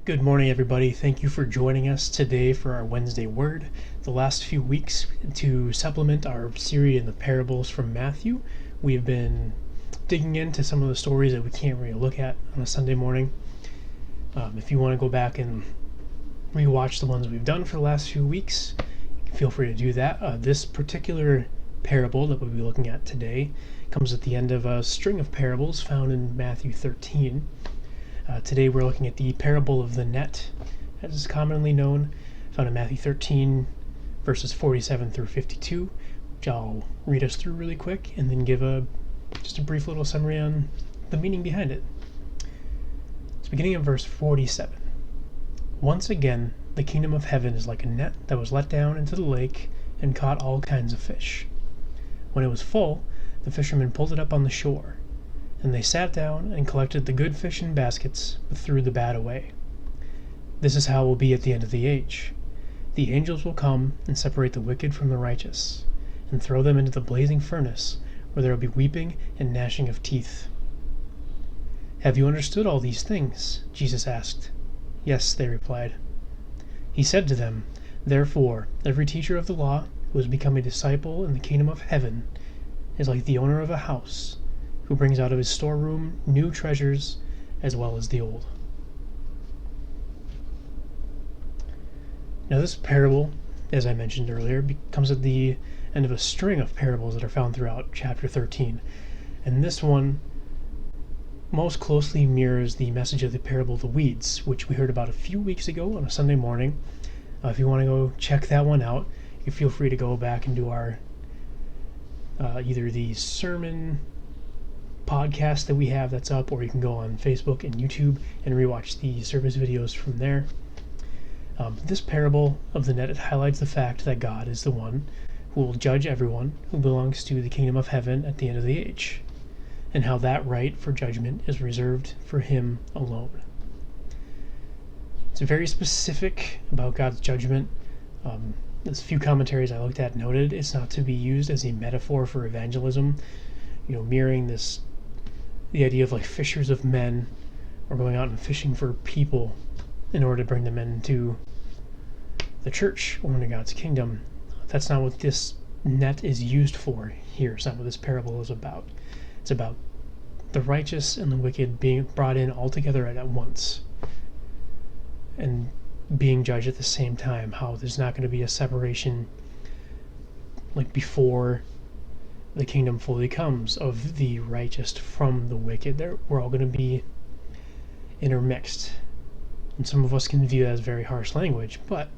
Good morning, everybody. Thank you for joining us today for our Wednesday Word. The last few weeks, to supplement our series in the parables from Matthew, we've been digging into some of the stories that we can't really look at on a Sunday morning. If you want to go back and rewatch the ones we've done for the last few weeks, feel free to do that. This particular parable that we'll be looking at today comes at the end of a string of parables found in Matthew 13. Today we're looking at the parable of the net, as is commonly known, found in Matthew 13, verses 47 through 52, which I'll read us through really quick and then give just a brief little summary on the meaning behind it. It's beginning in verse 47. Once again, the kingdom of heaven is like a net that was let down into the lake and caught all kinds of fish. When it was full, the fishermen pulled it up on the shore. And they sat down and collected the good fish in baskets, but threw the bad away. This is how it will be at the end of the age. The angels will come and separate the wicked from the righteous, and throw them into the blazing furnace, where there will be weeping and gnashing of teeth. Have you understood all these things? Jesus asked. Yes, they replied. He said to them, Therefore, every teacher of the law who has become a disciple in the kingdom of heaven is like the owner of a house, who brings out of his storeroom new treasures as well as the old. Now this parable, as I mentioned earlier, comes at the end of a string of parables that are found throughout chapter 13. And this one most closely mirrors the message of the parable of the weeds, which we heard about a few weeks ago on a Sunday morning. If you want to go check that one out, you feel free to go back and do our either the sermon podcast that we have that's up, or you can go on Facebook and YouTube and rewatch the service videos from there. This parable of the net, it highlights the fact that God is the one who will judge everyone who belongs to the kingdom of heaven at the end of the age, and how that right for judgment is reserved for him alone. It's very specific about God's judgment. As few commentaries I looked at noted, it's not to be used as a metaphor for evangelism, mirroring the idea of like fishers of men, or going out and fishing for people in order to bring them into the church or into God's kingdom. That's not what this net is used for here. It's not what this parable is about. It's about the righteous and the wicked being brought in all together at once and being judged at the same time. How there's not going to be a separation like before the kingdom fully comes of the righteous from the wicked. We're all going to be intermixed. And some of us can view that as very harsh language, but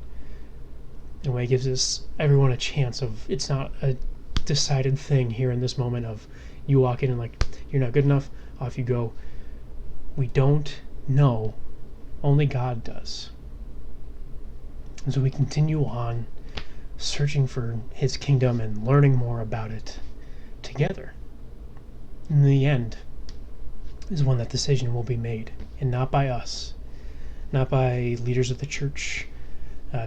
in a way it gives everyone a chance of, it's not a decided thing here in this moment of you walk in and like, you're not good enough, off you go. We don't know. Only God does. And so we continue on searching for his kingdom and learning more about it together. In the end is when that decision will be made, and not by us, not by leaders of the church,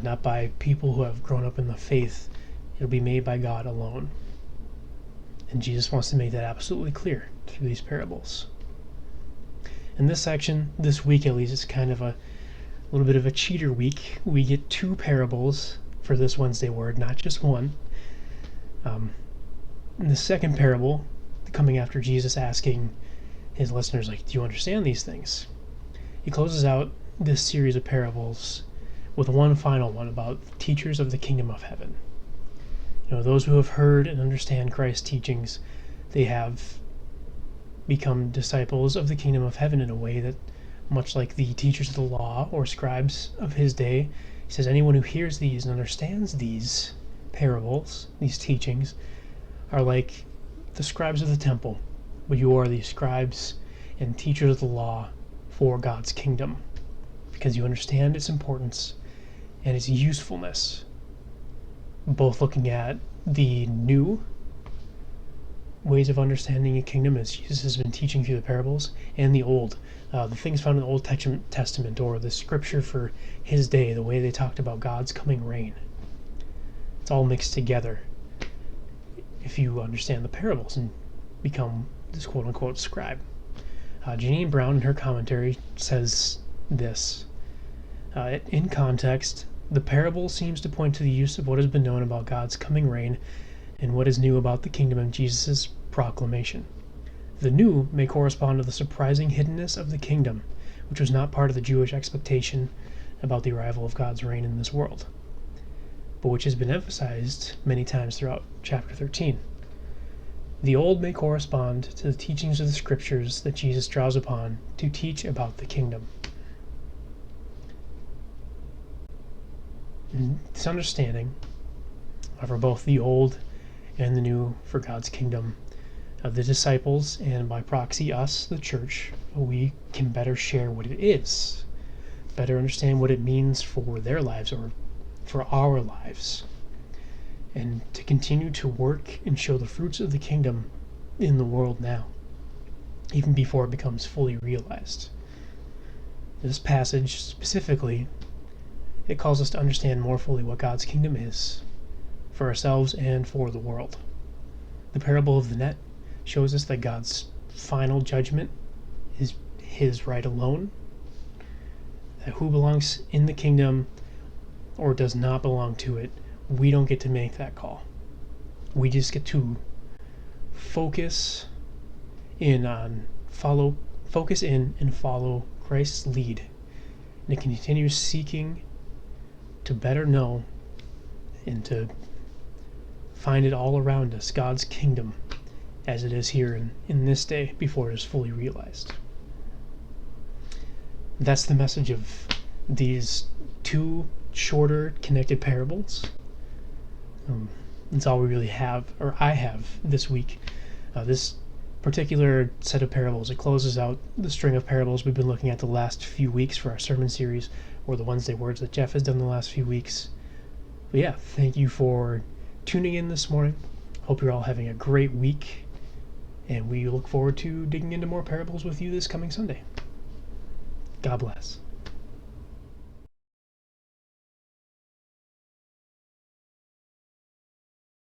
not by people who have grown up in the faith. It'll be made by God alone. And Jesus wants to make that absolutely clear through these parables. In this section, this week at least, it's kind of a little bit of a cheater week. We get two parables for this Wednesday Word, not just one. In the second parable, coming after Jesus asking his listeners, like, do you understand these things? He closes out this series of parables with one final one about teachers of the kingdom of heaven. Those who have heard and understand Christ's teachings, they have become disciples of the kingdom of heaven in a way that, much like the teachers of the law or scribes of his day, he says anyone who hears these and understands these parables, these teachings, are like the scribes of the temple, but you are the scribes and teachers of the law for God's kingdom, because you understand its importance and its usefulness, both looking at the new ways of understanding a kingdom as Jesus has been teaching through the parables, and the old, the things found in the Old Testament or the scripture for his day, the way they talked about God's coming reign. It's all mixed together if you understand the parables and become this quote-unquote scribe. Janine Brown in her commentary says this: In context, the parable seems to point to the use of what has been known about God's coming reign and what is new about the kingdom of Jesus' proclamation. The new may correspond to the surprising hiddenness of the kingdom, which was not part of the Jewish expectation about the arrival of God's reign in this world, but which has been emphasized many times throughout chapter 13. The old may correspond to the teachings of the scriptures that Jesus draws upon to teach about the kingdom. This understanding for both the old and the new for God's kingdom of the disciples, and by proxy us, the church, we can better share what it is, better understand what it means for their lives or for our lives, and to continue to work and show the fruits of the kingdom in the world now, even before it becomes fully realized. This passage specifically, it calls us to understand more fully what God's kingdom is for ourselves and for the world. The parable of the net shows us that God's final judgment is his right alone, that who belongs in the kingdom or does not belong to it, we don't get to make that call. We just get to focus in and follow Christ's lead, and to continue seeking to better know and to find it all around us, God's kingdom, as it is here in this day before it is fully realized. That's the message of these two shorter connected parables. That's all we really have, or I have, this week. This particular set of parables, it closes out the string of parables we've been looking at the last few weeks for our sermon series, or the Wednesday Words that Jeff has done the last few weeks. But yeah, thank you for tuning in this morning. Hope you're all having a great week, and we look forward to digging into more parables with you this coming Sunday. God bless.